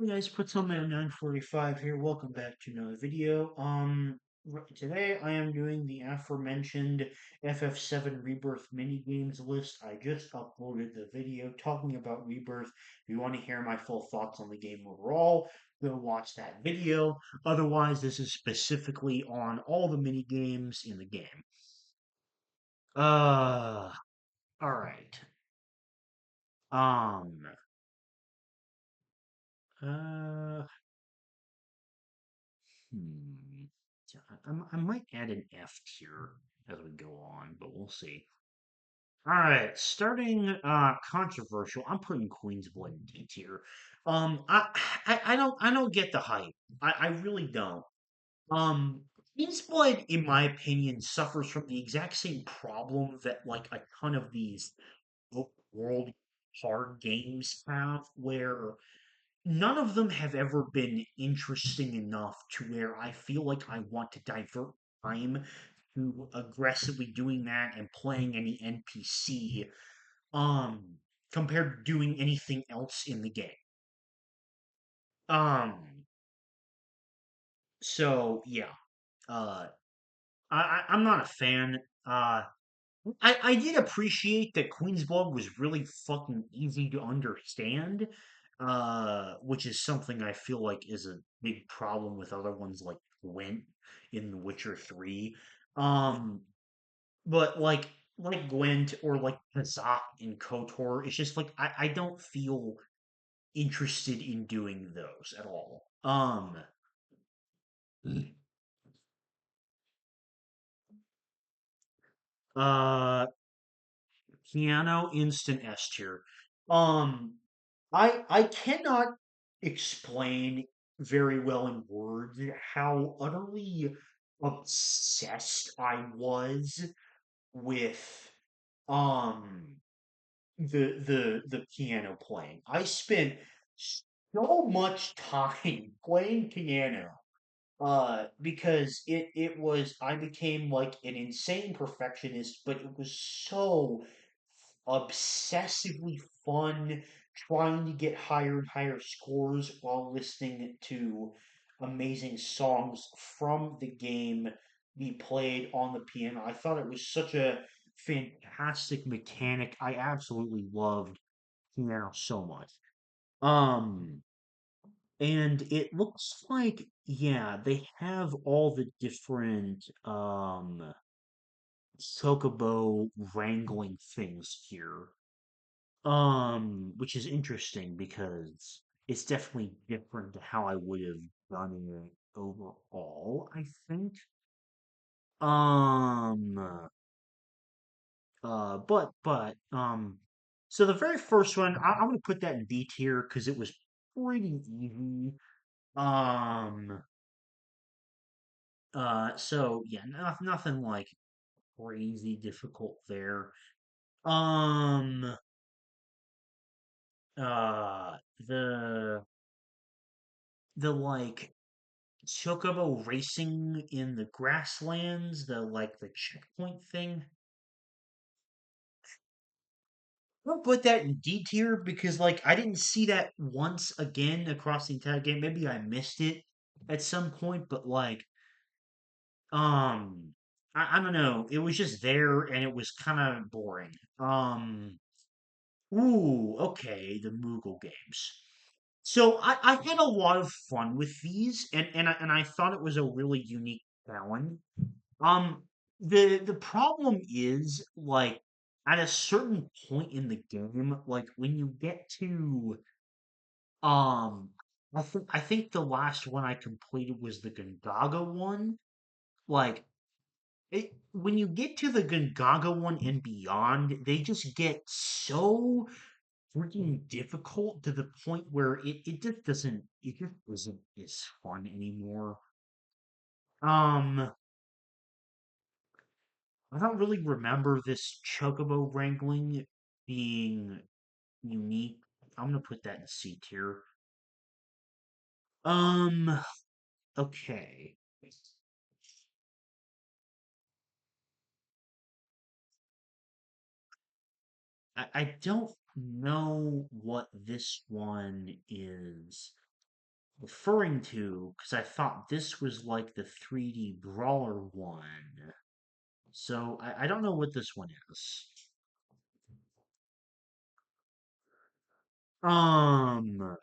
Hey guys, put some at 9:45 here. Welcome back to another video. Today I am doing the aforementioned FF7 Rebirth mini games list. I just uploaded the video talking about Rebirth. If you want to hear my full thoughts on the game overall, go watch that video. Otherwise, this is specifically on all the mini games in the game. Uh, all right. Um, uh, Hmm. So I might add an F tier as we go on, but we'll see. All right, starting controversial. I'm putting Queen's Blood in D tier. I don't get the hype. I really don't. Um, Queen's Blood, in my opinion, suffers from the exact same problem that like a ton of these open world hard games have, where none of them have ever been interesting enough to where I feel like I want to divert time to aggressively doing that and playing any NPC um compared to doing anything else in the game. Um so yeah. Uh I'm not a fan. I did appreciate that Queen's Blood was really fucking easy to understand, which is something I feel like is a big problem with other ones like Gwent in The Witcher 3. Um, but like Gwent or like Kazak in KOTOR, it's just like I don't feel interested in doing those at all. Uh, Piano instant S tier. Um, I cannot explain very well in words how utterly obsessed I was with um the piano playing. I spent so much time playing piano because it was I became like an insane perfectionist, but it was so obsessively fun trying to get higher and higher scores while listening to amazing songs from the game be played on the piano. I thought it was such a fantastic mechanic. I absolutely loved piano so much. Um and it looks like, yeah, they have all the different chocobo wrangling things here. Which is interesting because it's definitely different to how I would have done it overall, I think. Um, but so the very first one, I'm gonna put that in D tier because it was pretty easy. Um, so yeah, nothing like crazy difficult there. Um, uh, the like Chocobo racing in the grasslands, the checkpoint thing. I'll put that in D tier because like I didn't see that once again across the entire game. Maybe I missed it at some point, but like um I don't know. It was just there and it was kind of boring. Ooh, okay, the Moogle games. So I had a lot of fun with these, and I thought it was a really unique challenge. Um, the problem is like at a certain point in the game, like when you get to um, I think the last one I completed was the Gungaga one. Like when you get to the Gungaga one and beyond, they just get so freaking difficult to the point where it just isn't as fun anymore. Um, I don't really remember this chocobo wrangling being unique. I'm gonna put that in C tier. Um, okay. I don't know what this one is. referring to because I thought this was like the 3D brawler one. So I don't know what this one is. Um,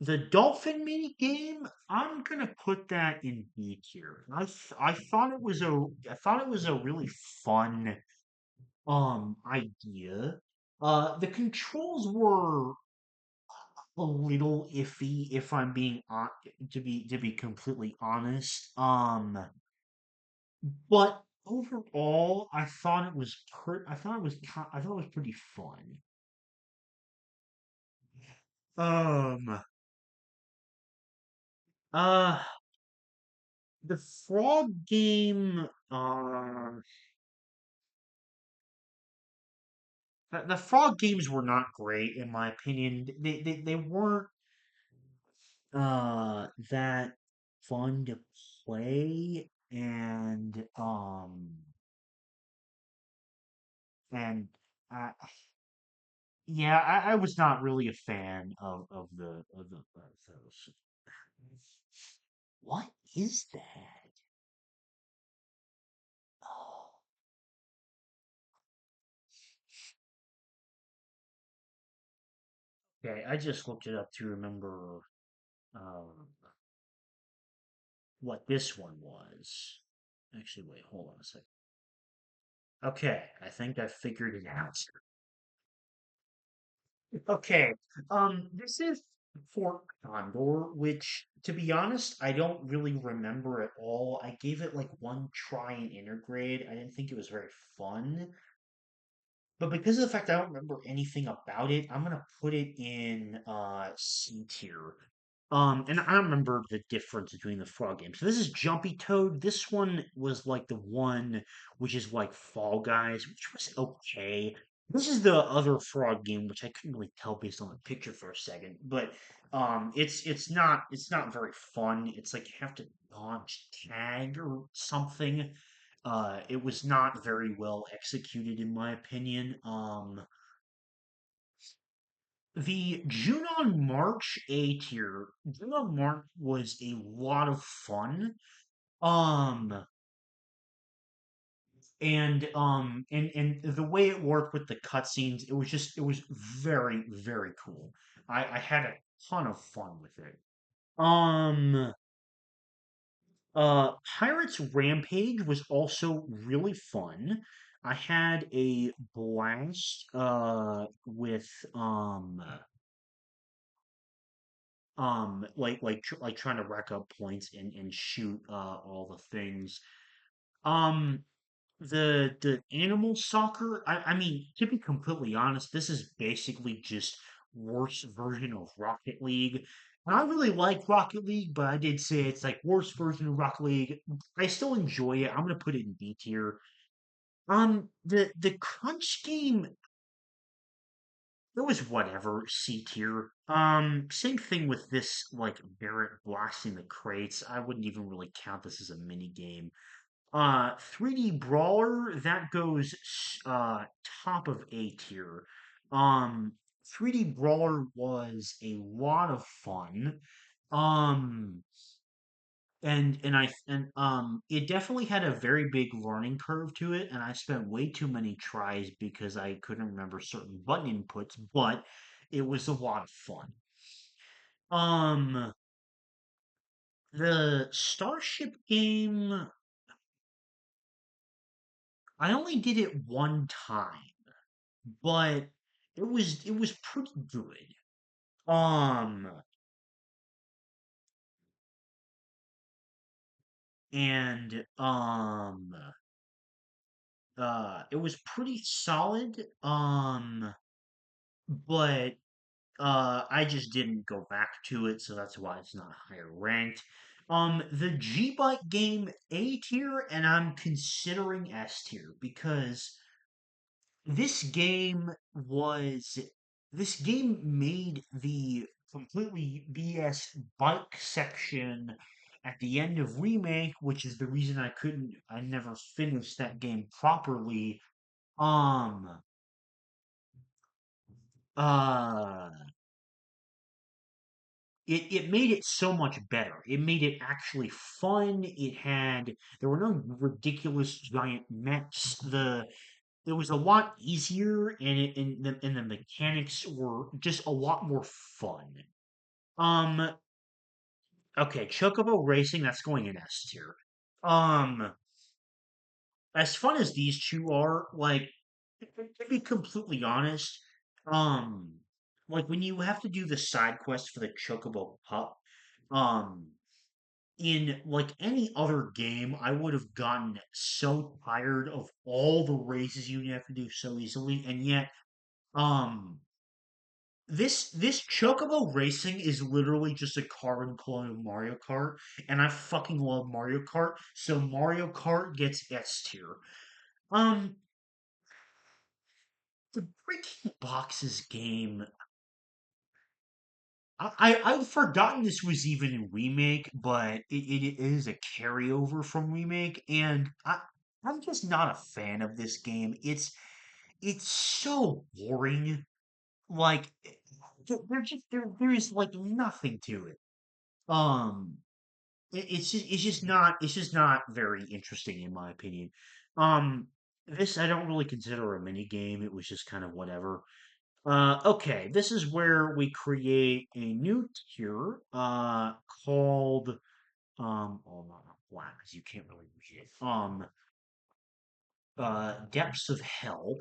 the dolphin mini game, I'm gonna put that in B tier. I thought it was a really fun idea. The controls were a little iffy if I'm being to be completely honest. But overall, I thought it was pretty fun. Um uh the frog game the frog games were not great in my opinion. They weren't that fun to play and uh yeah, I was not really a fan of those. What is that? Oh, okay, I just looked it up to remember um, what this one was. Actually, wait, hold on a second. Okay, I think I figured it out. Okay, this is Fort Condor, which, to be honest, I don't really remember at all. I gave it like one try in intergrade. I didn't think it was very fun. But because of the fact I don't remember anything about it, I'm gonna put it in C tier. And I don't remember the difference between the frog games. So this is Jumpy Toad. This one was like the one which is like Fall Guys, which was okay. This is the other frog game, which I couldn't really tell based on the picture for a second. But it's not very fun. It's like you have to dodge tag or something. It was not very well executed, in my opinion. The June on March A tier, June on March was a lot of fun. Um, and the way it worked with the cutscenes, it was very, very cool. I had a ton of fun with it. Um, Pirates Rampage was also really fun. I had a blast with like trying to rack up points and shoot all the things. Um the animal soccer, I mean, to be completely honest, this is basically just worse version of Rocket League. And I really like Rocket League, but I did say it's like worst version of Rocket League. I still enjoy it. I'm gonna put it in B tier. The Crunch game, it was whatever, C tier. Same thing with this, like Barrett blasting the crates. I wouldn't even really count this as a mini game. 3D Brawler, that goes top of A tier. 3D Brawler was a lot of fun. Um, and it definitely had a very big learning curve to it, and I spent way too many tries because I couldn't remember certain button inputs, but it was a lot of fun. Um, the Starship game, I only did it one time, but it was pretty good. Um, and it was pretty solid. But I just didn't go back to it, so that's why it's not higher ranked. The G Bike game A tier, and I'm considering S tier because this game was this game made the completely BS bike section at the end of Remake, which is the reason I never finished that game properly. Um, uh, it made it so much better. It made it actually fun. There were no ridiculous giant mechs. It was a lot easier, and the mechanics were just a lot more fun. Um, okay, Chocobo Racing, that's going in S tier. Um, as fun as these two are, like, to be completely honest, um, like when you have to do the side quest for the Chocobo Pup, um, in like any other game, I would have gotten so tired of all the races you have to do so easily, and yet, um, this Chocobo Racing is literally just a carbon clone of Mario Kart, and I fucking love Mario Kart, so Mario Kart gets S tier. Um, the Breaking Boxes game, I've forgotten this was even a remake, but it is a carryover from remake, and I'm just not a fan of this game. It's so boring. Like there is like nothing to it. Um, it's just not very interesting in my opinion. Um, this I don't really consider a mini game. It was just kind of whatever. Okay, this is where we create a new tier, called, oh, not black, because you can't really read it. Depths of Hell.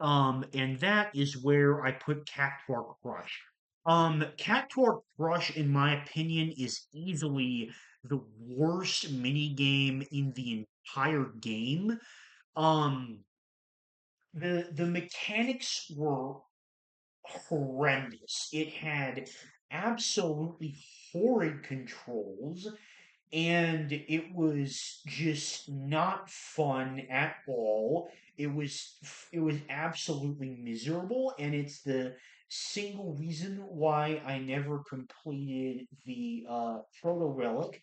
And that is where I put Cactuar Crush. Cactuar Crush, in my opinion, is easily the worst mini game in the entire game. Um, the mechanics were horrendous. It had absolutely horrid controls, and it was just not fun at all. It was absolutely miserable, and it's the single reason why I never completed the Proto Relic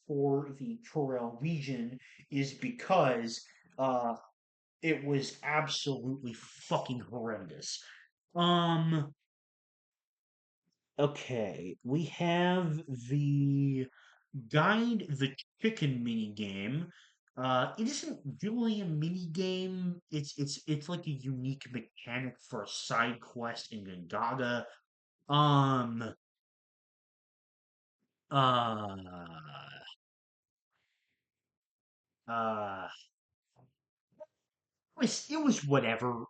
for the Torel region is because uh it was absolutely fucking horrendous. Um, okay, we have the Guide the Chicken mini game. It isn't really a mini game. It's like a unique mechanic for a side quest in Gongaga. Um, uh, uh, it was whatever.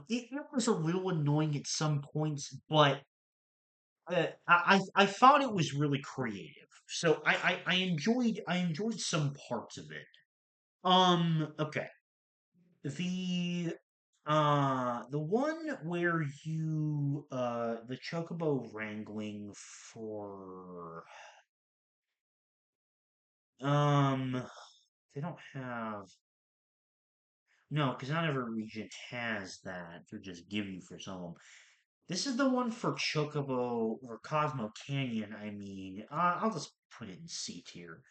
It was a little annoying at some points, but I thought it was really creative. So I enjoyed some parts of it. Okay. The the one where the chocobo wrangling for um they don't have no, because not every region has that. They just give you for some of them. This is the one for Chocobo or Cosmo Canyon, I mean. I'll just put it in C tier.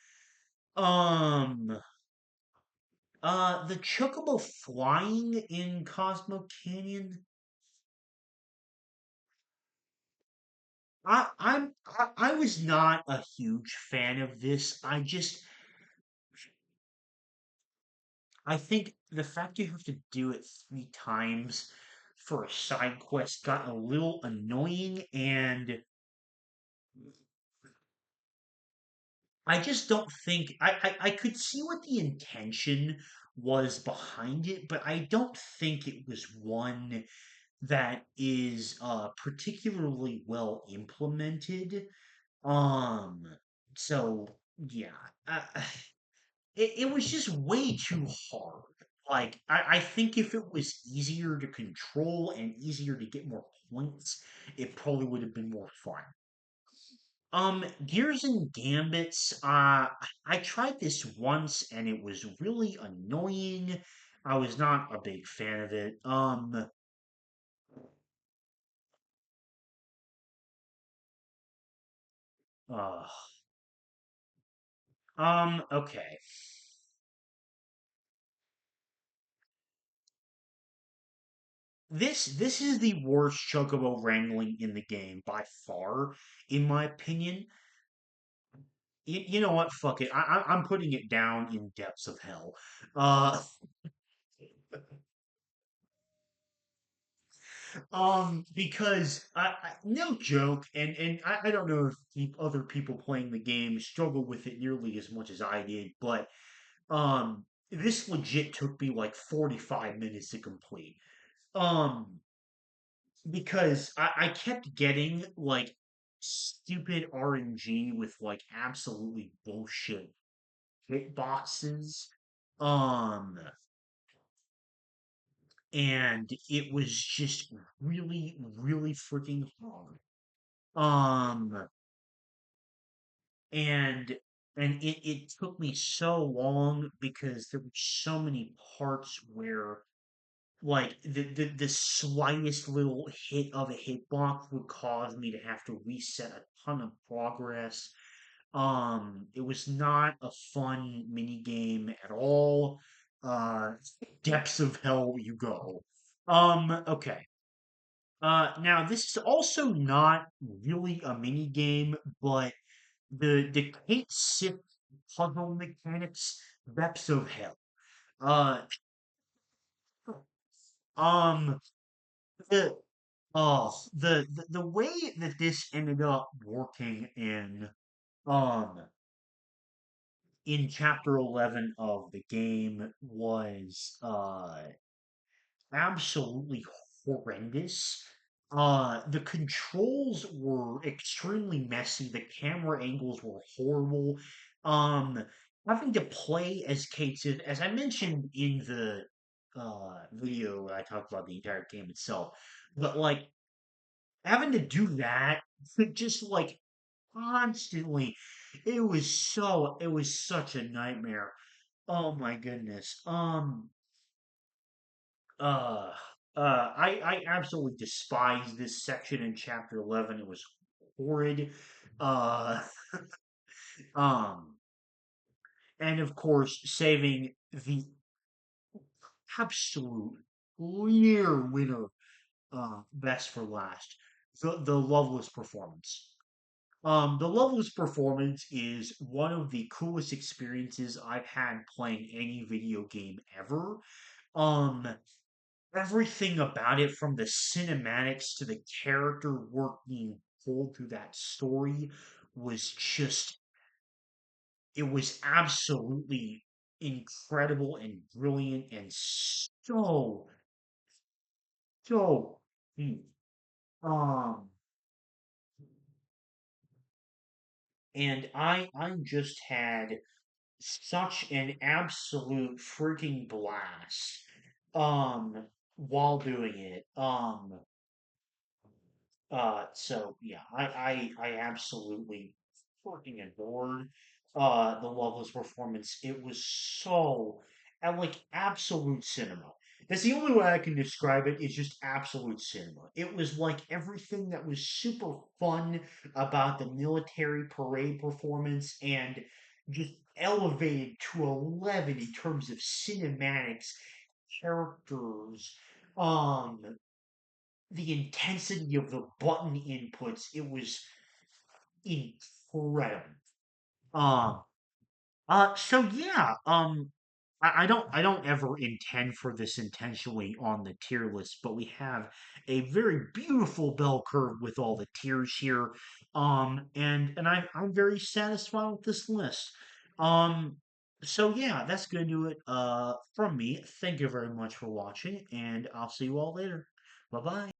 Um the Chocobo flying in Cosmo Canyon. I was not a huge fan of this. I think the fact you have to do it 3 times for a side quest got a little annoying, and I just don't think I could see what the intention was behind it, but I don't think it was one that is particularly well implemented. Um, so yeah, it was just way too hard. Like, I think if it was easier to control and easier to get more points, it probably would have been more fun. Gears and Gambits, I tried this once and it was really annoying. I was not a big fan of it. Uh, okay. this is the worst chocobo wrangling in the game by far, in my opinion. You know what? Fuck it. I'm putting it down in depths of hell. Uh, because no joke, and I don't know if other people playing the game struggle with it nearly as much as I did, but this legit took me like 45 minutes to complete. Um, because I kept getting like stupid RNG with like absolutely bullshit hitboxes. Um, and it was just really, really freaking hard. Um, and it took me so long because there were so many parts where like the slightest little hit of a hitbox would cause me to have to reset a ton of progress. It was not a fun mini game at all. Uh, depths of hell you go. Okay. Now this is also not really a mini game, but the Kate Sith puzzle mechanics, depths of hell. Uh, um, the the way that this ended up working um in chapter 11 of the game was absolutely horrendous. The controls were extremely messy. The camera angles were horrible. Um, Having to play as Kate's, as I mentioned in the video where I talked about the entire game itself, but like having to do that just like constantly, it was such a nightmare. Oh my goodness. Uh, I absolutely despise this section in chapter 11. It was horrid. Uh, um, and of course, saving the absolute clear winner, best for last, the Loveless performance. The Loveless performance is one of the coolest experiences I've had playing any video game ever. Um, Everything about it, from the cinematics to the character work being pulled through that story, was just, it was absolutely incredible and brilliant and so, so deep. Um, and I just had such an absolute freaking blast, while doing it. So yeah, I absolutely fucking adored the Loveless performance. It was so and like absolute cinema. That's the only way I can describe it, is just absolute cinema. It was like everything that was super fun about the military parade performance and just elevated to 11 in terms of cinematics, characters, um the intensity of the button inputs. It was incredible. Um, so yeah, I don't ever intend for this intentionally on the tier list, but we have a very beautiful bell curve with all the tiers here. And I'm very satisfied with this list. Um, so yeah, that's gonna do it from me. Thank you very much for watching, and I'll see you all later. Bye bye.